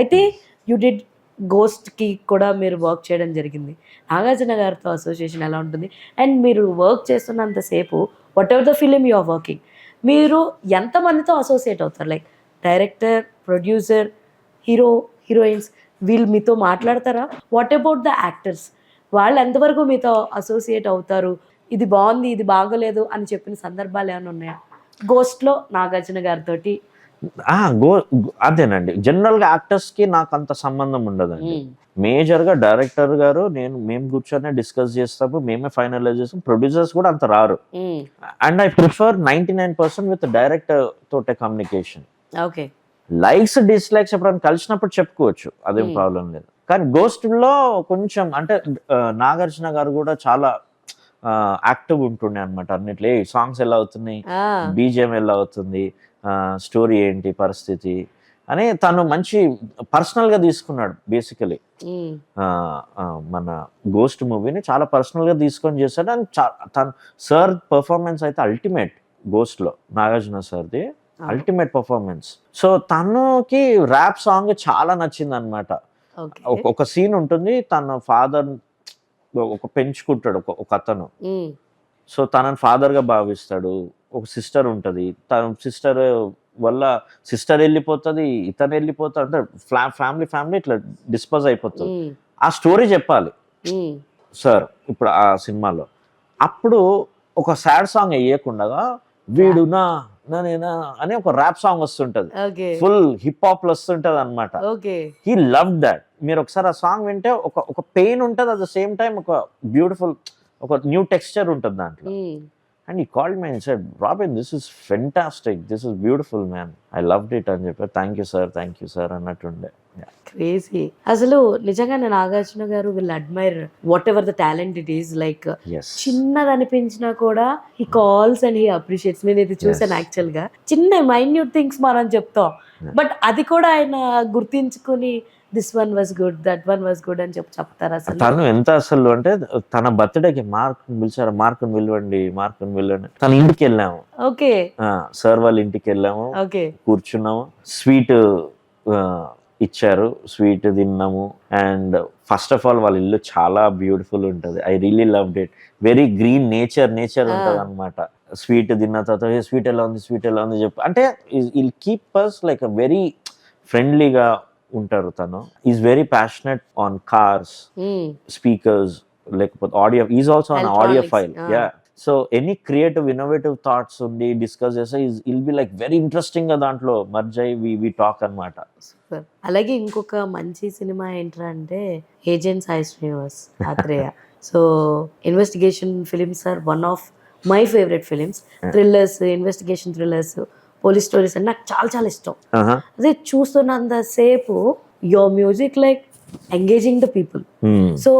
అయితే you did గోస్ట్‌కి కూడా మీరు వర్క్ చేయడం జరిగింది. నాగార్జున గారితో అసోసియేషన్ ఎలా ఉంటుంది? అండ్ మీరు వర్క్ చేస్తున్నంత సేపు whatever the film you are working, మీరు ఎంతమందితో అసోసియేట్ అవుతారు? Like director, producer, hero, heroines వీళ్ళు మీతో మాట్లాడతారా? What about the actors? వాళ్ళు ఎంతవరకు మీతో అసోసియేట్ అవుతారు? ఇది బావుంది, ఇది బాగోలేదు అని చెప్పిన సందర్భాలేమన్నా ఉన్నాయా? 'గోస్ట్‌లో' నాగార్జున గారితోటి. ఆ! గో అదేనండి. జనరల్‌గా యాక్టర్స్‌కి నాకంత సంబంధం ఉండదండి. మేజర్‌గా డైరెక్టర్ గారు, మేము కూర్చొని డిస్కస్ చేస్తాము. మేమే ఫైనలైజ్ చేస్తాం. ప్రొడ్యూసర్స్ కూడా అంత రారు. హ్మ్. And I prefer 99% with director తోటే కమ్యూనికేషన్. ఓకే. లైక్స్, డిస్‌లైక్స్ ఎప్పుడైనా కలిసినప్పుడు చెప్పుకోవచ్చు. అదేం ప్రాబ్లమ్ లేదు. కానీ 'గోస్ట్‌లో' కొంచెం అంటే నాగార్జున గారు కూడా చాలా యాక్టివ్ ఉంటుండే అన్నమాట అన్నిట్లో. సాంగ్స్ ఎలా అవుతున్నాయి, ఆ! బీజీఎం ఎలా అవుతుంది, స్టోరీ ఏంటి, పరిస్థితి అని తను మంచి పర్సనల్‌గా తీసుకున్నాడు బేసికలీ. హ్మ్. మన 'గోస్ట్' మూవీని చాలా పర్సనల్‌గా తీసుకొని చేశాడు. అండ్ తను సార్ పెర్ఫార్మెన్స్ అయితే అల్టిమేట్ 'గోస్ట్‌లో' నాగార్జున సార్‌ది అల్టిమేట్ పెర్ఫార్మెన్స్. సో తనకి ర్యాప్ సాంగ్ చాలా నచ్చిందన్నమాట. ఓకే. ఒక సీన్ ఉంటుంది. తన ఫాదర్ పెంచుకుంటాడు ఒకతను. హ్మ్. సో తనని ఫాదర్‌గా భావిస్తాడు. ఒక సిస్టర్ ఉంటది. తన సిస్టర్ వల్ల సిస్టర్ ఎళ్ళిపోతది. ఇతను ఎళ్ళిపోతాడు. అంటే ఫ్యామిలీ ఇట్లా డిస్పోజ్ అయిపోతది. హ్మ్. ఆ స్టోరీ చెప్పాలి హ్మ్. సార్ ఇప్పుడు ఆ సినిమాలో. అప్పుడు ఒక సాడ్ సాంగ్ ఎయ్యకుండగా వీడు నేనా అని ఒక ర్యాప్ సాంగ్ వస్తుంటది. ఓకే. ఫుల్ హిప్ హాప్‌లో వస్తుంటదన్నమాట. ఓకే. He loved that. మీరొకసారి ఆ సాంగ్ వింటే ఒక పెయిన్ ఉంటది. అట్ ద సేమ్ టైమ్ ఒక బ్యూటిఫుల్ ఒక న్యూ టెక్స్చర్ ఉంటది దాంట్లో. Hmm. And he called me and said, "Robin, this is fantastic. This is beautiful man. I loved it" అని చెప్పారు. థ్యాంక్ యూ సార్ అన్నట్టుండే. క్రేజీ. అసలు నిజంగానే Nagarjuna garu will admire whatever the talent it is. Like yes. చిన్నదనిపించినా కూడా he calls and he appreciates. నేనైతే చూసాను యాక్చువల్‌గా. చిన్న మైన్యూట్ థింగ్స్ మనం చెప్తాం. బట్ అది కూడా ఆయన గుర్తించుకొని this one was good, that one was good అని చెప్తారు అసలు. తను ఎంత అసలు అంటే తన బర్త్‌డేకి మార్క్‌ని పిలిచారు. మార్క్‌ని పిలవండి. తన ఇంటికెళ్ళాము. ఓకే. సార్ వాళ్ళ ఇంటికెళ్ళాము. ఓకే. కూర్చున్నాము. స్వీట్ ఇచ్చారు. స్వీట్ తిన్నాము. అండ్ ఫస్ట్ ఆఫ్ ఆల్ వాళ్ళ ఇల్లు చాలా బ్యూటిఫుల్ ఉంటది. I really loved it. Very green nature ఉంటదన్నమాట. స్వీట్ తిన్న తర్వాత స్వీట్ ఎలా ఉంది చెప్పి అంటే will keep us like a very ఫ్రెండ్లీగా ఉంటారు తను. Is very passionate on cars, హ్మ్. స్పీకర్స్, లేకపోతే audio. Is also on audio electronics. File. Yeah. So any creative innovative thoughts ఉండి డిస్కస్ చేస్తే ఇల్ బి లైక్ వెరీ ఇంట్రెస్టింగ్ గా దాంట్లో మర్జ్ అయ్యి వి టాక్ అన్నమాట. సూపర్. అలాగే ఇంకొక మంచి సినిమా ఏంట్రా అంటే 'agent Sai Srinivas Athreya'. So investigation films are one of my favourite films. Thrillers, investigation thrillers, police stories అంటే నాకు చాలా చాలా ఇష్టం. అదే చూస్తున్నంత సేపు your music like engaging the people. So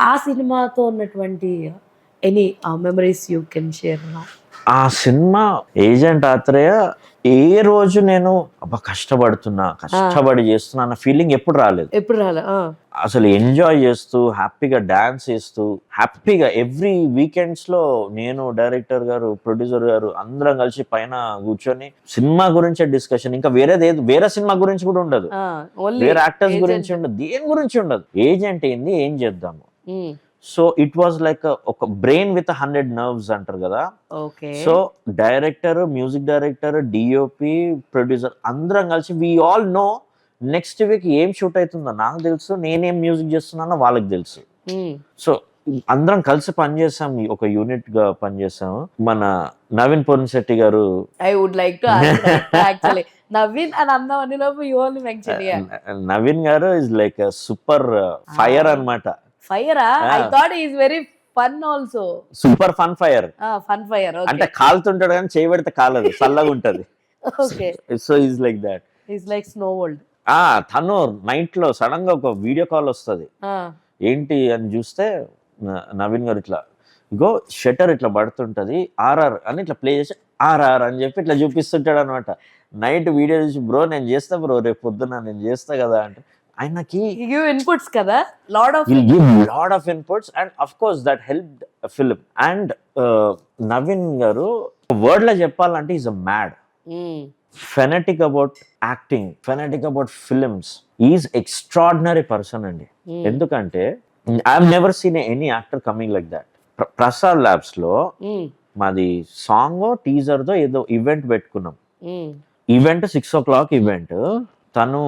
ఆ సినిమాతో ఉన్నటువంటి any memories you can share now? ఆ సినిమా ఏజెంట్ ఆత్రేయ ఏ రోజు నేను అబ్బా కష్టపడి చేస్తున్నా అన్న ఫీలింగ్ ఎప్పుడు రాలేదు. ఎప్పుడు రాలే. అసలు ఎంజాయ్ చేస్తూ హ్యాపీగా డాన్స్ చేస్తూ హ్యాపీగా ఎవ్రీ వీకెండ్స్ లో నేను, డైరెక్టర్ గారు, ప్రొడ్యూసర్ గారు అందరం కలిసి పైన కూర్చొని సినిమా గురించే డిస్కషన్. ఇంకా వేరే సినిమా గురించి కూడా ఉండదు. వేరే యాక్టర్స్ గురించి ఉండదు. దేని గురించి ఉండదు. ఏజెంట్ ఏంది, ఏం చేద్దాము. సో ఇట్ వాజ్ లైక్ ఒక బ్రెయిన్ విత్ 100 నర్వ్స్ అంటారు కదా. So director, music director, DOP, producer అందరం కలిసి we all know next week ఏం షూట్ అవుతుందో నాకు తెలుసు, నేనేం మ్యూజిక్ చేస్తున్నానో వాళ్ళకి తెలుసు. సో అందరం కలిసి పనిచేసాం, ఒక యూనిట్ గా పనిచేసాము. మన నవీన్ పొన్శెట్టి గారు, I would like to actually Naveen అని అందామని లోపు యు ఓన్లీ మెన్షన్. నవీన్ గారు ఇస్ లైక్ సూపర్ ఫైర్ అన్నమాట. ఫైరా? I thought he is very fun also. Super fun fire. Fun fire. అంటే కాలుతుంటాడు కానీ చేయి పెడితే కాలదు, చల్లగా ఉంటది. Okay. So is like that. Is like snow world. తను నైట్ లో సడన్ గా ఒక వీడియో కాల్ వస్తుంది. ఏంటి అని చూస్తే నవీన్ గారు ఇట్లా ఇగో షటర్ ఇట్లా పడుతుంటది, ఆర్ఆర్ అని ఇట్లా ప్లే చేసి ఆర్ఆర్ అని చెప్పి ఇట్లా చూపిస్తుంటాడు అనమాట. నైట్ వీడియో చూసి బ్రో నేను చేస్తా బ్రో, రేపు పొద్దున నేను చేస్తా కదా అంటే ఆయనకి గివ్ ఇన్పుట్స్ కదా, lot of inputs. And of course that helped film. And Naveen గారు వర్డ్ లో చెప్పాలంటే is a mad. Phonetic about acting, phonetic about films. Is extraordinary person అండి. ఎందుకంటే I have never seen any actor coming like that. Prasad labs లో మాది song teaser తో ఏదో event పెట్టుకున్నాం. Event 6 o'clock event. తను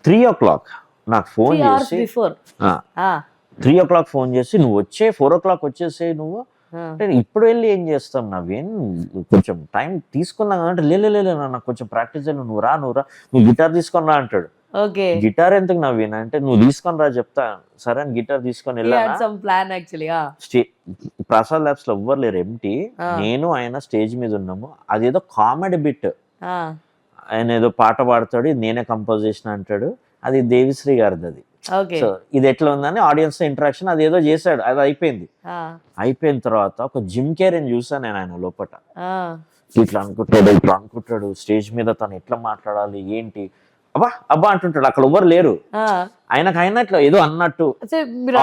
3 o'clock నాకు ఫోన్ చేసి, 3 o'clock ఫోన్ చేసి, నువ్వు వచ్చే 4 o'clock వచ్చేసే నువ్వు అంటే, ఇప్పుడు వెళ్ళి ఏం చేస్తాం నవీన్, కొంచెం టైం తీసుకుందాం అంటే, లేదు నాకు కొంచెం ప్రాక్టీస్ అయ్యి, నువ్వు రా నువ్వు గిటార్ తీసుకొని రా అంటాడు. గిటార్ ఎందుకు నవీన్ అంటే, నువ్వు తీసుకొని రా చెప్తా. సరే అని గిటార్ తీసుకొని వెళ్ళా. ప్రసాద్ ల్యాబ్స్ లో ఎవ్వరు లేరు, ఎంటీ. నేను ఆయన స్టేజ్ మీద ఉన్నాము. అదేదో కామెడీ బిట్, ఆయన ఏదో పాట పాడతాడు, నేనే కంపోజ్ చేసిన అంటాడు. అది దేవిశ్రీ గారిది. అది సో ఇది ఎట్లా ఉందని ఆడియన్స్ ఇంటరాక్షన్ అది ఏదో చేశాడు. అది అయిపోయిన తర్వాత ఒక జిమ్ కేర్ని చూసాను నేను ఆయన లోపల. ఇట్లా అనుకుంటాడు స్టేజ్ మీద తను ఎట్లా మాట్లాడాలి ఏంటి, అబ్బా అంటుంటాడు. అక్కడ ఎవరు లేరు, ఆయన ఇట్లా ఏదో అన్నట్టు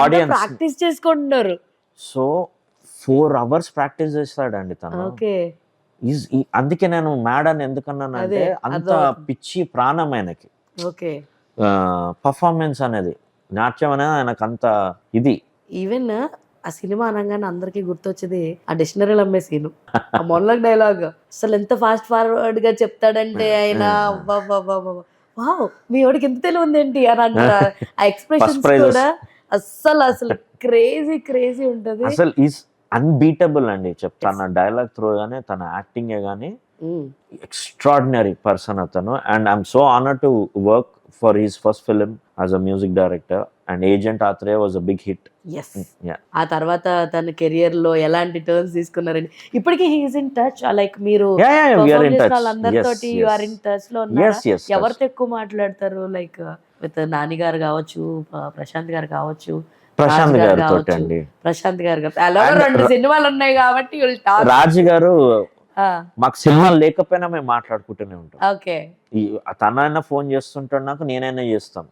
ఆడియన్స్ ప్రాక్టీస్ చేసుకుంటున్నారు. సో 4 hours ప్రాక్టీస్ చేస్తాడండి తను. అందుకే నేను మ్యాడ్ అని ఎందుకన్నానంటే, అంత పిచ్చి ప్రాణం ఆయనకి. పర్ఫార్మెన్స్ అనేది, నాట్యం అనేది ఆయనకు అంత ఇది. ఈవెన్ ఆ సినిమా అనగానే అందరికి గుర్తొచ్చేది ఆ డిక్షనరీలు అమ్మే సీను, ఆ మొన్నటి డైలాగ్ అసలు ఎంత ఫాస్ట్ ఫార్వర్డ్ గా చెప్తాడంటే ఆయన, వావ్ మీ వాడికి ఎంత తెలివి ఉందేంటి అని అంటారు. ఆ ఎక్స్ప్రెషన్స్ కూడా అసలు క్రేజీ ఉంటది. అసలు ఈజ్ అన్బీటబుల్ అండి చెప్తాను. డైలాగ్ త్రో గానీ, తన యాక్టింగ్ గానీ ఎక్స్ట్రాడినరీ పర్సన్ అతను. And I'm so honour to work for his first film as a music director, and Agent Aatrey was a big hit. Yes. ఆ తర్వాత తన కెరియర్ లో ఎలాంటి టర్న్స్ తీసుకున్నారండి? ఇప్పటికీ he is in touch, like మీరు we are in touch. అందరితోటి you are in touch లో ఉన్నారా? ఎవరితో ఎక్కువ మాట్లాడతారు? లైక్ విత్ నాని గారు కావచ్చు, ప్రశాంత్ గారు కావచ్చు, ప్రశాంత్ గారితో అండి. ప్రశాంత్ గారు అలా 2 సినిమాలు ఉన్నాయి కాబట్టి రాజు గారు మాకు సినిమా లేకపోయినా మేము మాట్లాడుకుంటూనే ఉంటాం. తనైనా ఫోన్ చేస్తుంటాడు నాకు, నేనైనా చేస్తాం.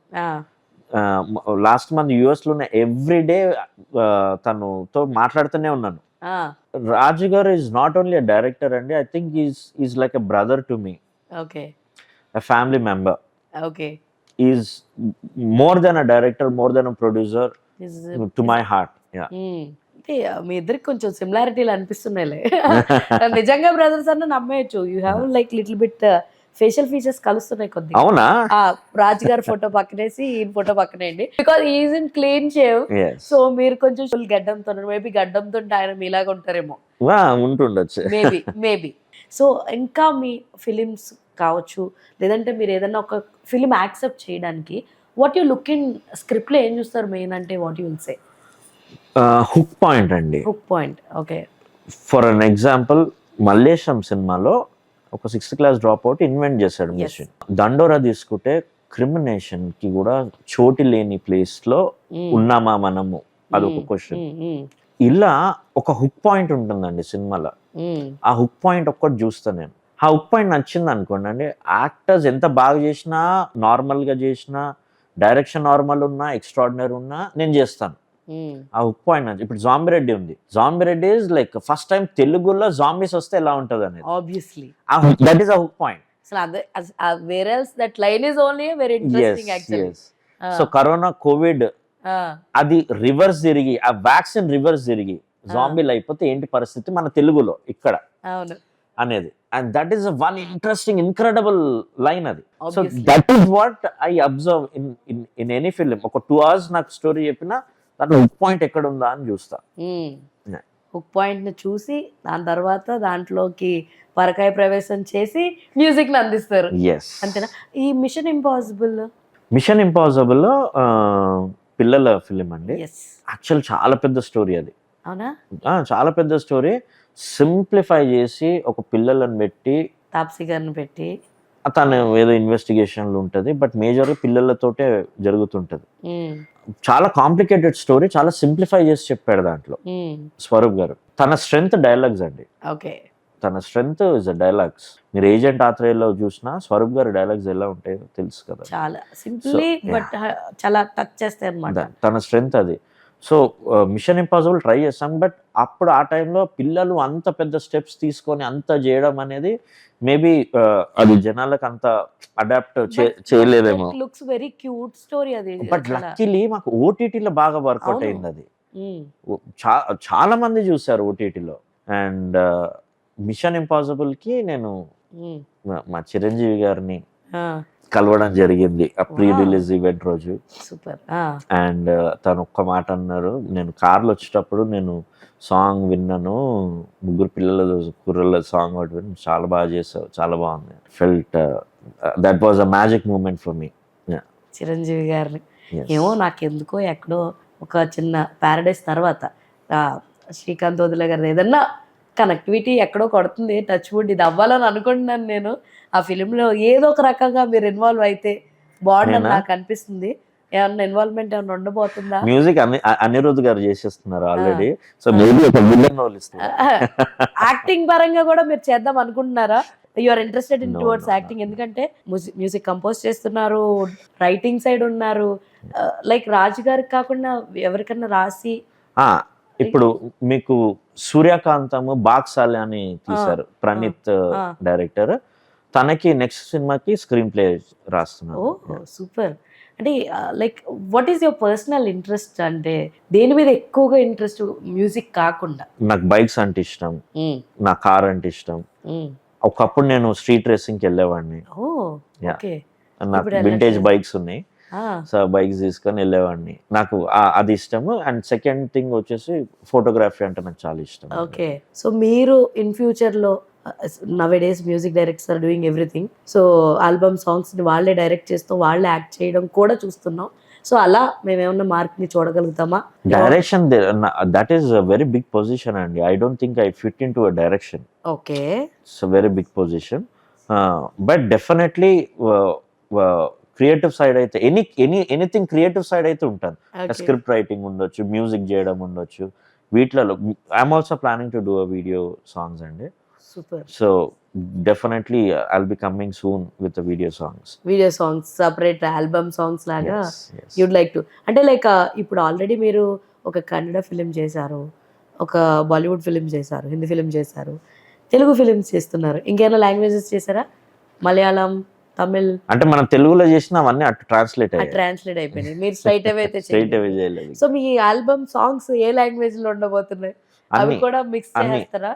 లాస్ట్ మంత్ యుఎస్ లో ఎవ్రీ డే తనతో మాట్లాడుతూనే ఉన్నాను. Raju garu is not only a director అండి, I think is like a brother to me, a family member. Is more than a director, more than a producer to my heart. మీ ఇద్దరికి కొంచెం సిమిలారిటీలు అనిపిస్తున్నాయిలే. నిజంగా బ్రదర్స్ అన్న నమ్మేయచ్చు. You have like little bit facial features కలుస్తున్నాయి కొద్దిగా. అవునా? రాజు గారి ఫోటో పక్కనేసి ఈయన photo పక్కనేయండి, because is in clean shave. So మీరు కొంచెం ఫుల్ గడ్డంతో, మేబీ గడ్డంతో ఆయన మీలాగా ఉంటారేమో, ఉంటుండొచ్చు మేబీ. సో ఇంకా మీ ఫిలిమ్స్ కావచ్చు, లేదంటే మీరు ఏదైనా ఒక ఫిలిం యాక్సెప్ట్ చేయడానికి what you look in script లో ఏం చూస్తారు మెయిన్ అంటే? What you will say? Hook point అండి. Hook point. Okay. For an example, Mallesham సినిమాలో ఒక 6th class drop out invent చేశాడు మిషన్. దండోరా తీసుకుంటే క్రిమినేషన్ కి కూడా చోటు లేని ప్లేస్ లో ఉన్నామా మనము, అదొక క్వశ్చన్. ఇలా ఒక హుక్ పాయింట్ ఉంటుందండి సినిమాలో. ఆ హుక్ పాయింట్ ఒక్కటి చూస్తాను నేను. ఆ హుక్ పాయింట్ నచ్చింది అనుకోండి అండి, యాక్టర్స్ ఎంత బాగా చేసినా, నార్మల్ గా చేసినా, డైరెక్షన్ నార్మల్ ఉన్నా, ఎక్స్ట్రాడినరీ ఉన్నా నేను చేస్తాను. ఆ హుక్ పాయింట్ నుంచి. ఇప్పుడు జాంబీ రెడ్డి ఉంది. Zombie Reddy is like first time తెలుగులో జాంబీస్ వస్తే ఎలా ఉంటది అనేది, obviously that is a hook point. Where else that line is only very interesting actually. So corona, Covid అది రివర్స్ తిరిగి, ఆ వ్యాక్సిన్ రివర్స్ తిరిగి జాంబీలు అయిపోతే ఏంటి పరిస్థితి మన తెలుగులో ఇక్కడ అనేది. And that is one interesting incredible line అది. So that is what I observe in any film. ఒక 2 hours నాకు స్టోరీ చెప్పినా దాంట్లో హుక్ పాయింట్ ఎక్కడ ఉందా అని చూస్తా. హుక్ పాయింట్ ని చూసి దాని తర్వాత దాంట్లోకి పరకాయ ప్రవేశం చేసి మ్యూజిక్ ని అందిస్తారు. అంతేనా? ఈ మిషన్ ఇంపాసిబుల్ పిల్లల ఫిలిం అండి. యాక్చువల్ చాలా పెద్ద స్టోరీ అది. అవునా? చాలా పెద్ద స్టోరీ. సింప్లిఫై చేసి ఒక పిల్లలను పెట్టి, తాప్సీ గారిని పెట్టి, తను ఏదో ఇన్వెస్టిగేషన్లు ఉంటది, బట్ మేజర్ పిల్లలతోటే జరుగుతుంటది. చాలా కాంప్లికేటెడ్ స్టోరీ, చాలా సింప్లిఫై చేసి చెప్పాడు దాంట్లో స్వరూప్ గారు. తన స్ట్రెంగ్త్ డైలాగ్స్ అండి. తన స్ట్రెంగ్త్ ఇస్ డైలాగ్స్. మీరు ఏజెంట్ ఆత్రేయలో చూసినా స్వరూప్ గారి డైలాగ్స్ ఎలా ఉంటాయో తెలుసు కదా. చాలా సింప్లీ బట్ చాలా టచ్ చేస్తాయి అన్నమాట. తన స్ట్రెంగ్త్ అది. సో మిషన్ ఇంపాసిబుల్ ట్రై చేస్తాం, బట్ అప్పుడు ఆ టైంలో పిల్లలు అంత పెద్ద స్టెప్స్ తీసుకొని అంత చేయడం అనేది మేబీ అది జనాలకు అంత అడాప్ట్ చేయలేదేమో. లుక్స్ వెరీ క్యూట్ స్టోరీ అది. బట్ లక్కీలీ మాకు ఓటీటీలో బాగా వర్కౌట్ అయింది అది. చాలా మంది చూసారు ఓటీటీలో. అండ్ మిషన్ ఇంపాసిబుల్ కి నేను మా చిరంజీవి గారిని కలవడం జరిగింది ఆ ప్రీ రిలీజ్ ఈవెంట్ రోజు. సూపర్. అండ్ తను ఒక్క మాట అన్నారు, నేను కార్లో వచ్చేటప్పుడు నేను సాంగ్ విన్నాను, ముగ్గురు పిల్లల కుర్రల సాంగ్ ఒకటి విని, చాలా బాగా చేసావు, చాలా బాగుంది. Felt that was a magic moment for me. Chiranjeevi గారిని ఏమో నాకెందుకో ఎక్కడో ఒక చిన్న ప్యారడైస్ తర్వాత శ్రీకాంత్ వదిలే గారి ఏదన్నా కనెక్టివిటీ ఎక్కడో కొడుతుంది, టచ్ వుడ్ ఇది అవ్వాలని అనుకుంటున్నాను నేను. ఆ ఫిలింలో ఏదో ఒక రకంగా మీరు ఇన్వాల్వ్ అయితే బాగుండని నాకు అనిపిస్తుంది. ఏమన్నా ఇన్వాల్వ్మెంట్ ఏమన్నా ఉండబోతుందా? మ్యూజిక్ అనిరుద్ధ్ గారు చేసేస్తున్నారు ఆల్రెడీ, సో మేబీ ఒక విలన్ రోల్ ఇస్తున్నారు. యాక్టింగ్ పరంగా కూడా మీరు చేద్దాం అనుకుంటున్నారా? You are interested in towards acting? ఎందుకంటే మ్యూజిక్ కంపోజ్ చేస్తున్నారు, రైటింగ్ సైడ్ ఉన్నారు, లైక్ రాజు గారికి కాకుండా ఎవరికన్నా రాసి. ఇప్పుడు మీకు సూర్యకాంతము బాక్సాలి అని తీశారు, ప్రణీత్ డైరెక్టర్. తనకి నెక్స్ట్ సినిమాకి స్క్రీన్ ప్లే రాస్తున్నారు. సూపర్. అంటే like what is your personal interest? అంటే దేని మీద ఎక్కువగా ఇంట్రెస్ట్ మ్యూజిక్ కాకుండా? నాకు బైక్స్ అంటే ఇష్టం, నా కార్ అంటే ఇష్టం. ఒకప్పుడు నేను స్ట్రీట్ రేసింగ్కి వెళ్ళేవాడిని, నాకు వింటేజ్ బైక్స్ ఉన్నాయి, సో బైక్స్ తీసుకొని వెళ్ళేవాడిని. నాకు అది ఇష్టము. అండ్ సెకండ్ థింగ్ వచ్చేసి ఫోటోగ్రఫీ అంటే నాకు చాలా ఇష్టం. ఓకే. సో మీరు ఇన్ ఫ్యూచర్లో nowadays music directors are doing everything. So album సాంగ్స్ని వాళ్ళే డైరెక్ట్ చేస్తూ వాళ్ళే యాక్ట్ చేయడం కూడా చూస్తున్నాం. సో అలా మేమేమన్నా మార్క్ని చూడగలుగుతామా? Direction that is a very big position అండి. I don't think I fit in to a direction. Okay. It's a very big position, but definitely creative side అయితే ఎనీథింగ్ క్రియేటివ్ సైడ్ అయితే ఉంటాను. స్క్రిప్ట్ రైటింగ్ ఉండొచ్చు, music చేయడం ఉండొచ్చు, వీటిలలో I'm also planning to do a video songs అండి. Super. So definitely I'll be coming soon with video songs separate album songs లాగా you'd like to. అంటే లైక్ ఇప్పుడు ఆల్రెడీ మీరు ఒక కన్నడ ఫిలిం చేశారు, ఒక బాలీవుడ్ ఫిలిం చేశారు, హిందీ ఫిలిం చేశారు, తెలుగు ఫిలిమ్స్ చేస్తున్నారు. ఇంకేమైనా లాంగ్వేజెస్ చేశారా? మలయాళం, తమిళ్? అంటే మనం తెలుగులో చేసిన అవన్నీ అటు ట్రాన్స్లేట్ అయిపోయినాయి. మీరు స్ట్రైట్ అవే అయితే చేయలేదు. సో మీ ఆల్బమ్ సాంగ్స్ ఏ లాంగ్వేజ్ లో ఉండబోతున్నాయి? అవి కూడా మిక్స్ చేస్తారా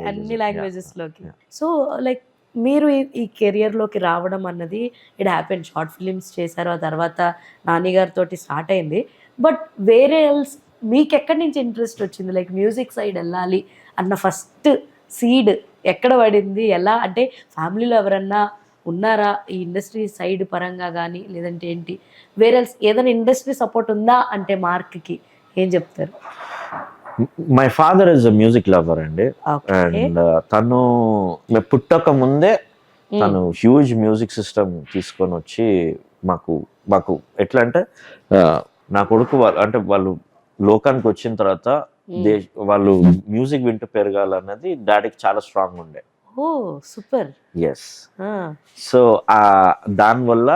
అన్ని లాంగ్వేజెస్ లోకి? సో లైక్ మీరు ఈ కెరియర్ లోకి రావడం అన్నది ఇట్ హ్యాపెన్. షార్ట్ ఫిలిమ్స్ చేశారు, ఆ తర్వాత నాని గారితో స్టార్ట్ అయింది. బట్ వేరే ఎల్స్ మీకు ఎక్కడి నుంచి ఇంట్రెస్ట్ వచ్చింది? లైక్ మ్యూజిక్ సైడ్ వెళ్ళాలి అన్న ఫస్ట్ సీడ్ ఎక్కడ పడింది? ఎలా అంటే ఫ్యామిలీలో ఎవరన్నా ఉన్నారా ఈ ఇండస్ట్రీ సైడ్ పరంగా కానీ, లేదంటే ఏంటి వేరే ఏదైనా ఇండస్ట్రీ సపోర్ట్ ఉందా అంటే మార్క్కి ఏం చెప్తారు? My father is a music lover అండి. అండ్ తను పుట్టక ముందే తను హ్యూజ్ మ్యూజిక్ సిస్టమ్ తీసుకొని వచ్చి మాకు ఎట్లా అంటే నా కొడుకు అంటే వాళ్ళు లోకానికి వచ్చిన తర్వాత వాళ్ళు మ్యూజిక్ వింటూ పెరగాలన్నది డాడీకి చాలా స్ట్రాంగ్ ఉండే. ఓ సూపర్. ఎస్. సో దానివల్ల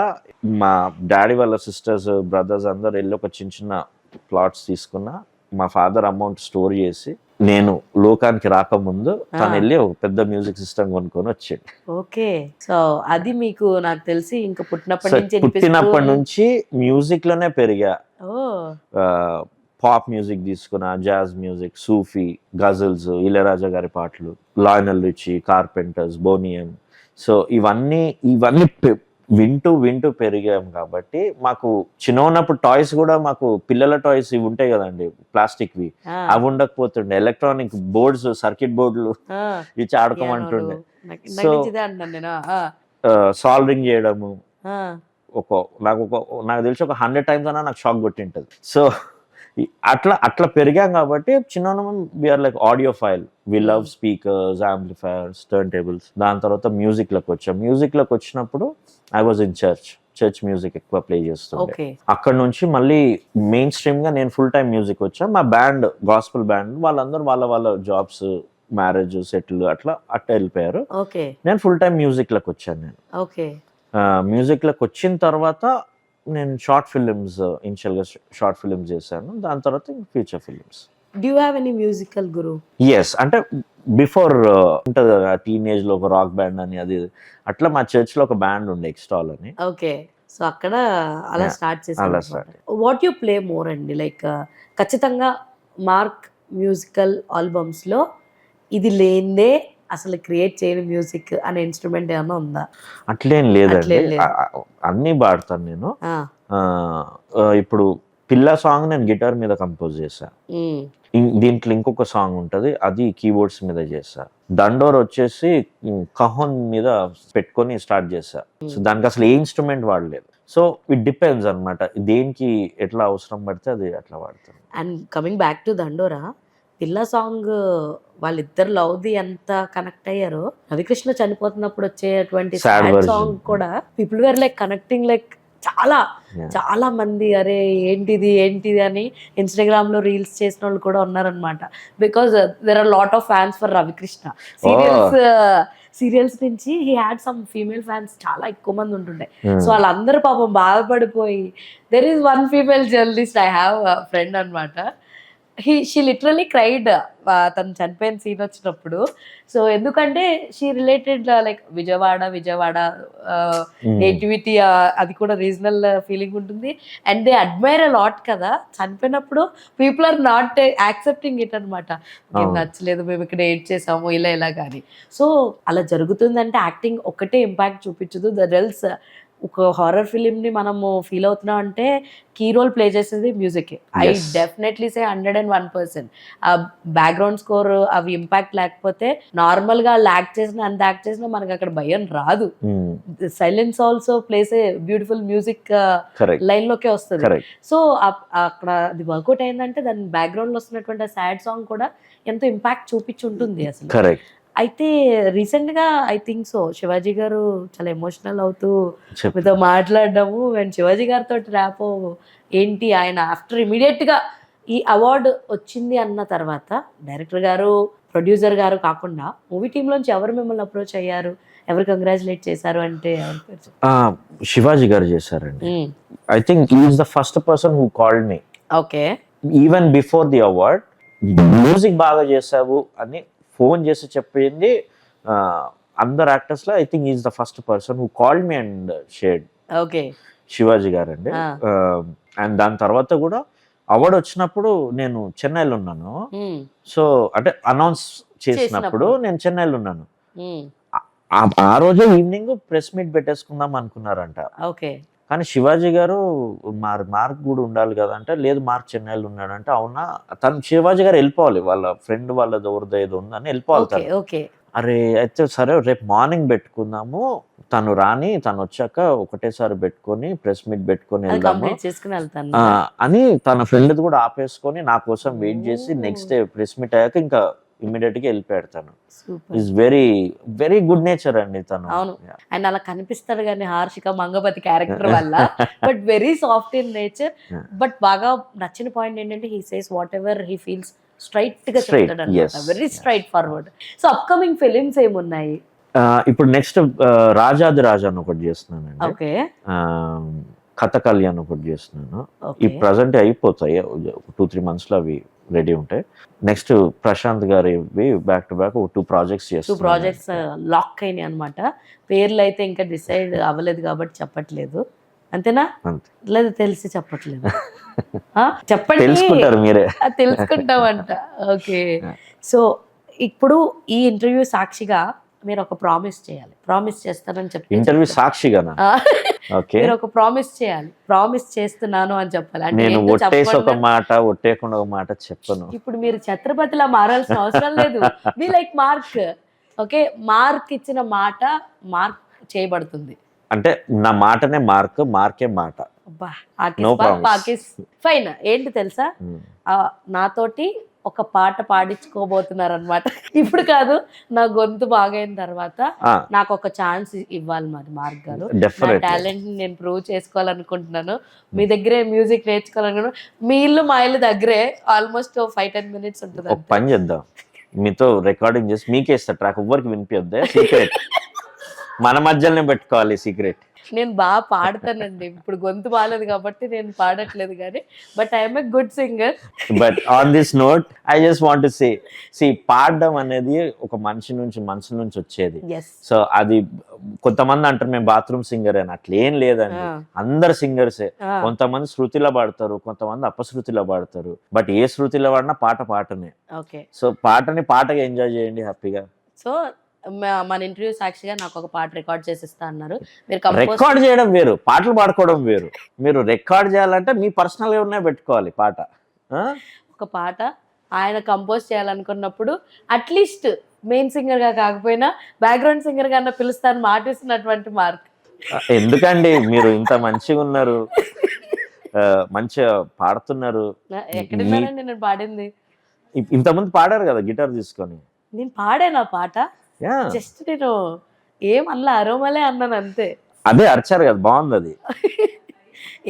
మా డాడీ వాళ్ళ సిస్టర్స్ బ్రదర్స్ అందరు వెళ్ళి ఒక చిన్న ప్లాట్స్ తీసుకున్న, మా ఫాదర్ అమౌంట్ స్టోర్ చేసి నేను లోకానికి రాకముందు తను వెళ్ళి ఒక పెద్ద మ్యూజిక్ సిస్టమ్ కొనుక్కొని వచ్చాడు. ఓకే. సో అది మీకు నాకు తెలిసి ఇంకా పుట్టినప్పటి నుంచి మ్యూజిక్ లోనే పెరిగా. పాప్ మ్యూజిక్ తీసుకున్న, జాజ్ మ్యూజిక్, సూఫీ, గజల్స్, ఇళయరాజా గారి పాటలు, లయనల్ రిచీ, కార్పెంటర్స్, బోనియన్. సో ఇవన్నీ వింటూ పెరిగాం కాబట్టి మాకు చిన్న ఉన్నప్పుడు టాయ్స్ కూడా మాకు పిల్లల టాయ్స్ ఇవి ఉంటాయి కదండి ప్లాస్టిక్వి, అవి ఉండకపోతుండే. ఎలక్ట్రానిక్ బోర్డ్స్, సర్క్యూట్ బోర్డులు ఇచ్చి ఆడుకోమంటుండే. సో సాల్వింగ్ చేయడము నాకు తెలిసి ఒక 100 times అన్నా నాకు షాక్ కొట్టింటది. సో అట్లా పెరిగాం కాబట్టి చిన్న we are like audio file, we love speakers, amplifiers, turntables. దాని తర్వాత మ్యూజిక్లోకి వచ్చాం. మ్యూజిక్లోకి వచ్చినప్పుడు I was in church music ఎక్కువ ప్లే చేస్తుండే. అక్కడ నుంచి మళ్ళీ మెయిన్ స్ట్రీమ్ గా నేను ఫుల్ టైం మ్యూజిక్ వచ్చా. మా బ్యాండ్ గాస్పుల్ బ్యాండ్ వాళ్ళందరూ వాళ్ళ జాబ్స్, మ్యారేజ్, సెటిల్ అట్లా వెళ్ళిపోయారు. నేను ఫుల్ టైం మ్యూజిక్ లోకి వచ్చాను. నేను మ్యూజిక్ లోకి వచ్చిన తర్వాత నేను షార్ట్ ఫిలిమ్స్ ఇనిషియల్గా షార్ట్ ఫిలిమ్స్ చేశాను, దాని తర్వాత future films. Do you have any musical guru? Yes, అంటే బిఫోర్ ఉంటుంది కదా టీనేజ్ లో ఒక రాక్ బ్యాండ్ అని, అది అట్లా మా చర్చ్ లో ఒక బ్యాండ్ ఉండే ఎక్స్టాల్ అని. ఓకే, సో అక్కడ అలా Yeah, స్టార్ట్ అలా చేశారు. వాట్ యు ప్లే మోర్ అండి, లైక్ ఖచ్చితంగా మార్క్ మ్యూజికల్ ఆల్బమ్స్లో ఇది లేనిదే అసలు క్రియేట్ చేయని మ్యూజిక్ అనే ఇన్స్ట్రుమెంట్ ఏమైనా ఉందా? అట్లేం లేదండి, అట్లేం లేదు. అన్నీ పాడతాను నేను. ఆ, ఇప్పుడు పిల్ల సాంగ్ నేను గిటార్ మీద కంపోజ్ చేశా. ఉమ్, దీంట్లో ఇంకొక సాంగ్ ఉంటుంది, అది కీబోర్డ్స్ మీద చేశా. దండోర్ వచ్చేసి కహోన్ మీద పెట్టుకొని స్టార్ట్ చేశా. సో దానికి అసలు ఏ ఇన్స్ట్రుమెంట్ వాడలేదు. సో ఇట్ డిపెండ్స్ అన్నమాట, దేనికి ఎట్లా అవసరం పడితే అది అట్లా వాడతాను. అండ్ కమింగ్ బ్యాక్ టు దండోరా, పిల్ల సాంగ్ వాళ్ళిద్దరు లవ్ది ఎంత కనెక్ట్ అయ్యారో, రవికృష్ణ చనిపోతున్నప్పుడు వచ్చేటువంటి Sad సాడ్ version. సాంగ్ కూడా people were like connecting, like చాలా Yeah. చాలా మంది అరే ఏంటిది ఏంటిది అని ఇన్స్టాగ్రామ్ లో రీల్స్ చేసిన వాళ్ళు కూడా ఉన్నారనమాట. Because there are lot of fans for Ravikrishna. Serials నుంచి he had some female fans చాలా ఎక్కువ మంది ఉంటుండే. సో వాళ్ళందరూ పాపం బాధపడిపోయి, there is one female journalist, I have friend అనమాట, షీ లిటరలీ క్రైడ్ తను చనిపోయిన సీన్ వచ్చినప్పుడు. సో ఎందుకంటే she related like Vijayawada nativity, అది కూడా రీజనల్ ఫీలింగ్ ఉంటుంది. And they admire a lot కదా, చనిపోయినప్పుడు people are not accepting it అనమాట. మేము నచ్చలేదు, మేము ఇక్కడ ఏడ్ చేసాము ఇలా కానీ. సో అలా జరుగుతుందంటే యాక్టింగ్ ఒక్కటే ఇంపాక్ట్ చూపించదు. ద రెల్స్ ఒక హారర్ ఫిలింని మనము ఫీల్ అవుతున్నాం అంటే కీ రోల్ ప్లే చేసేది మ్యూజిక్. I definitely say 101%. ఆ బ్యాక్గ్రౌండ్ స్కోర్ అవి ఇంపాక్ట్ లేకపోతే నార్మల్గా యాక్ట్ చేసినా అంత యాక్ట్ చేసినా మనకి అక్కడ భయం రాదు. Silence also place a beautiful music line లోకే వస్తుంది. సో అక్కడ అది వర్కౌట్ అయిందంటే దాని బ్యాక్గ్రౌండ్ లో వస్తున్నటువంటి ఆ సాడ్ సాంగ్ కూడా ఎంతో ఇంపాక్ట్ చూపించి ఉంటుంది అసలు. అయితే రీసెంట్ గా ఐ థింక్ సో శివాజీ గారు చాలా ఎమోషనల్ అవుతూ మీతో మాట్లాడడము, అండ్ శివాజీ గారితో ర్యాపో ఏంటి, ఆయన ఆఫ్టర్ ఇమీడియట్ గా ఈ అవార్డు వచ్చింది అన్న తర్వాత డైరెక్టర్ గారు ప్రొడ్యూసర్ గారు కాకుండా మూవీ టీమ్ లోంచి ఎవరు మిమ్మల్ని అప్రోచ్ అయ్యారు, ఎవరు కంగ్రాచులేట్ చేశారు అంటే ఎవరి పేరు? శివాజీ గారు చేశారండి. I think he is the first person who called me. Okay, even before the award, music బాగా చేసావు అని ఫోన్ చేసి చెప్పింది అందరు యాక్టర్స్ లో. I think is the first person who called me and shared. Okay, Shivaji గారు అండి. అండ్ దాని తర్వాత కూడా అవార్డు వచ్చినప్పుడు నేను చెన్నైలో ఉన్నాను. సో అంటే అనౌన్స్ చేసినప్పుడు నేను చెన్నైలో ఉన్నాను. ఆ రోజే ఈవినింగ్ ప్రెస్ మీట్ పెట్టేసుకుందాం అనుకున్నారంట. ఓకే, కానీ శివాజీ గారు మార్క్ కూడా ఉండాలి కదా అంటే, లేదు మార్క్ చెన్నైలో ఉన్నాడంటే, అవునా తను శివాజీ గారు వెళ్ళిపోవాలి, వాళ్ళ ఫ్రెండ్ వాళ్ళది ఎవరిదో ఏదో ఉందని వెళ్ళిపోవాలి. అరే అయితే సరే రేపు మార్నింగ్ పెట్టుకుందాము, తను రాని, తను వచ్చాక ఒకటేసారి పెట్టుకొని ప్రెస్ మీట్ పెట్టుకొని వెళ్దాము అని తన ఫ్రెండ్ కూడా ఆపేసుకొని నా కోసం వెయిట్ చేసి నెక్స్ట్ డే ప్రెస్ మీట్ అయ్యాక ఇంకా ఇమ్మీడియట్ గా వెళ్ళిపోయాడు. తను is very very good nature అండి తను. అవును, అండ్ అలా కనిపిస్తాడు కానీ హార్షిక మంగపతి క్యారెక్టర్ వల్ల, but very soft in nature. But బాగా నచ్చిన పాయింట్ ఏంటంటే he says what ever he feels straight గా చెప్తాడు అన్నమాట, very straight forward. So upcoming films ఏమున్నాయి ఇప్పుడు? నెక్స్ట్ రాజాది రాజా అని ఒకటి చేస్తున్నానండి. ఓకే, కథకళి అని ఒకటి చేస్తున్నాను. ఈ ప్రజెంట్ అయిపోతాయి, 2-3 months లో అవి రెడీ ఉంటాయి. నెక్స్ట్ ప్రశాంత్ గారి బ్యాక్ టు బ్యాక్ 2 projects చేస్తాను. 2 projects లాక్ అయినాయి అనమాట. పేర్లు అయితే ఇంకా డిసైడ్ అవ్వలేదు కాబట్టి చెప్పట్లేదు, అంతేనా? లేదు తెలిసి చెప్పట్లేదు, చెప్పండి, తెలుసుకుంటారు మీరే. తెలుసుకుంటామంట. ఓకే, సో ఇప్పుడు ఈ ఇంటర్వ్యూ సాక్షిగా మీరు ఒక ప్రామిస్ చేయాలి. ప్రామిస్ చేస్తానని చెప్పి ఇంటర్వ్యూ సాక్షిగానా? ఓకే, మీరు ఒక ప్రామిస్ చేయాలి. ప్రామిస్ చేస్తున్నాను అని చెప్పాలి. నేను ఒట్టేసి ఒక మాట, ఒట్టేయకుండా ఒక మాట చెప్పను. ఇప్పుడు మీరు ఛత్రపతిలా మారాల్సిన అవసరం లేదు. Be like mark. Okay, mark ఇచ్చిన మాట మార్క్ చేయబడుతుంది. అంటే నా మాటనే మార్క్, మార్కే మాట. ఫైన్. ఏంటి తెలుసా, నాతోటి ఒక పాట పాడించుకోబోతున్నారు అనమాట. ఇప్పుడు కాదు, నా గొంతు బాగైన తర్వాత నాకు ఒక ఛాన్స్ ఇవ్వాలి మరి మార్క్ గారు. నా టాలెంట్ నేను ప్రూవ్ చేసుకోవాలనుకుంటున్నాను. మీ దగ్గరే మ్యూజిక్ నేర్చుకోవాలనుకుంటున్నాను. మీ ఇల్లు మా ఇల్లు దగ్గరే, ఆల్మోస్ట్ 5-10 minutes ఉంటుంది. ఒక పని చేద్దాం, మీతో రికార్డింగ్ చేసి మీకే ఇస్తా ట్రాక్, ఎవ్వరికి వినిపిద్దే, సీక్రెట్ మన మధ్యలోనే పెట్టుకోవాలి సీక్రెట్. నేను బాగా పాడతానండి. ఇప్పుడు గొంతు బాలేదు కాబట్టి నేను పాడట్లేదు కానీ, but I'm a good singer. But on this note I just want to say పాడడం అనేది ఒక మనిషి నుంచి మనసు నుంచి వచ్చేది. ఎస్. సో అది కొంతమంది అంటారు మేము బాత్రూమ్ సింగర్ అని, అట్లేం లేదండి. అందరు సింగర్సే. కొంతమంది శృతిలో పాడతారు, కొంతమంది అపశృతిలో పాడతారు. బట్ ఏ శృతిలో పాడినా పాటనే. ఓకే. సో పాటగా ఎంజాయ్ చేయండి హ్యాపీగా. సో మన ఇంటర్వ్యూ సాక్షిగా నాకు ఒక పాట రికార్డ్ చేసిస్తా అన్నారు. మీరు రికార్డ్ చేయడం వేరు, పాటలు పాడుకోవడం వేరు. మీరు రికార్డ్ చేయాలంటే మీ పర్సనల్ గా ఉన్నాయి పెట్టుకోవాలి పాట. ఒక పాట ఆయన కంపోజ్ చేయాలనుకున్నప్పుడు అట్లీస్ట్ మెయిన్ సింగర్ గా కాకపోయినా బ్యాక్గ్రౌండ్ సింగర్ గా పిలుస్తాను మాటిస్తున్నటువంటి మార్క్. ఎందుకండి మీరు ఇంత మంచిగా ఉన్నారు, మంచిగా పాడుతున్నారు. ఎక్కడ విన్నారండి నేను పాడింది? ఇంతమంది పాడారు కదా గిటార్ తీసుకొని. నేను పాడాను ఆ పాట, జస్ట్ నేను ఏమల్లా అరోమలే అన్నాను అంతే. అదే అరిచారు కదా, బాగుంది అది.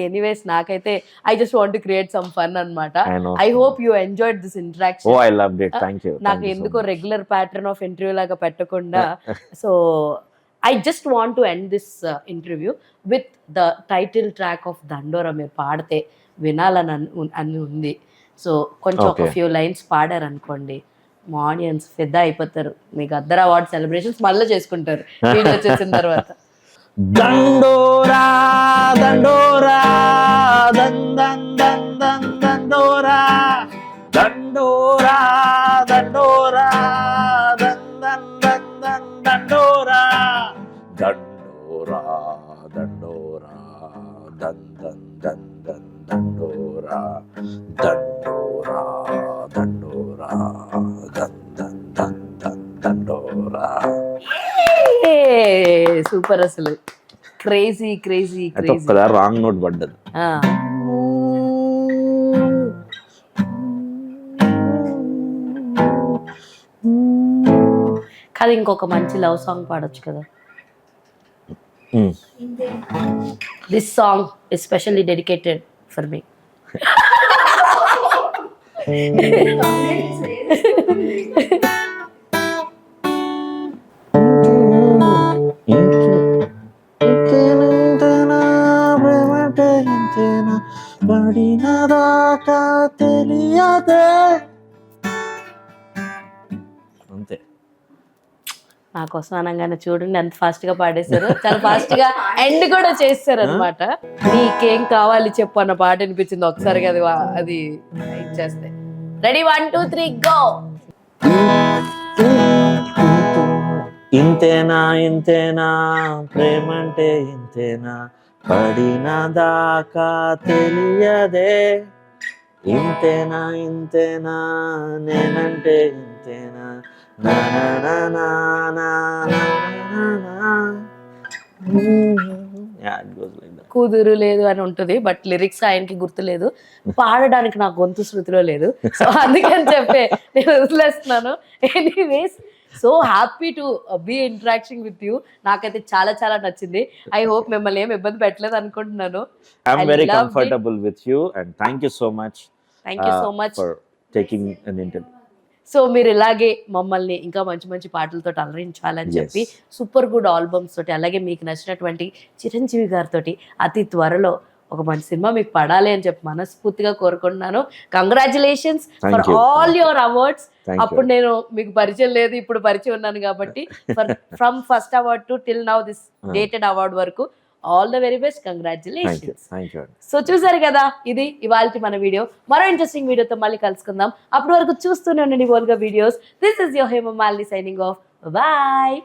ఎనీవేస్ నాకైతే I just want to create some fun అన్నమాట. I hope you enjoyed this interaction. Oh I loved it, thank you. నాకు ఎందుకో రెగ్యులర్ ప్యాటర్న్ ఆఫ్ ఇంటర్వ్యూ లాగా పెట్టకుండా, so I just want to end this interview with the title track of Dandora. మీరు పాడితే వినాలని అని ఉంది. సో కొంచెం ఒక ఫ్యూ లైన్స్ పాడారనుకోండి, మా ఆడియన్స్ ఫిదా అయిపోతారు. మీకు అద్దర్ అవార్డ్ సెలబ్రేషన్స్ మళ్ళీ చేసుకుంటారు వీడియో చేసిన తర్వాత. దండోరా దండోరా దండోరా దండోరా దండోరా దండోరా దండోరా దండోరా దండోరా దండోరా దండోరా దండోరా. సూపర్, అసలు crazy crazy crazy. Wrong note పడ్డది. కాదు, ఇంకొక మంచి లవ్ సాంగ్ పాడొచ్చు కదా. This song is specially dedicated for me. పడినదాకా తెలియదే. అంతే. నా కోసం అనగానే చూడండి ఎంత ఫాస్ట్ గా పాడేశారు, చాలా ఫాస్ట్ గా ఎండ్ కూడా చేస్తారు అనమాట. నీకేం కావాలి చెప్పు అన్న పాట అనిపించింది ఒకసారి కదా, అది ఇచ్చేస్తే. Ready, 1 2 3 go. ఇంతేనా ఇంతేనా ప్రేమంటే ఇంతేనా, పడిన దాకా తెలియదే. ఇంతేనా ఇంతేనా నేనంటే ఇంతేనా. కుదురు లేదు అని ఉంటుంది, బట్ లిరిక్స్ ఆయనకి గుర్తులేదు, పాడడానికి నాకు గొంతు శృతిలో లేదు. సో అందుకని చెప్పే నేను వదిలేస్తున్నాను. Anyways, so happy to be interaction with you. నాకైతే చాలా చాలా నచ్చింది. ఐ హోప్ మిమ్మల్ని ఏం ఇబ్బంది పెట్టలేదు అనుకుంటున్నాను. I'm very comfortable with you and thank you so much. Thank you so much for taking an interview. So మీరు ఇలాగే మమ్మల్ని ఇంకా మంచి మంచి పాటలతో అలరించాలని చెప్పి, సూపర్ గుడ్ ఆల్బమ్స్ తోటి, అలాగే మీకు నచ్చినటువంటి చిరంజీవి గారితో అతి త్వరలో ఒక మంచి సినిమా మీకు పడాలి అని చెప్పి మనస్ఫూర్తిగా కోరుకుంటున్నాను. Congratulations for all your awards. అప్పుడు నేను మీకు పరిచయం లేదు, ఇప్పుడు పరిచయం ఉన్నాను కాబట్టి from first award to till now this dated award వరకు all the very best. Congratulations. So చూసారు కదా, ఇది ఇవాల్టి మన వీడియో. మరో ఇంట్రెస్టింగ్ వీడియోతో మళ్ళీ కలుసుకుందాం. అప్పటి వరకు చూస్తూనే ఉండండి Volga videos. This is your Hema Malini signing off. Bye.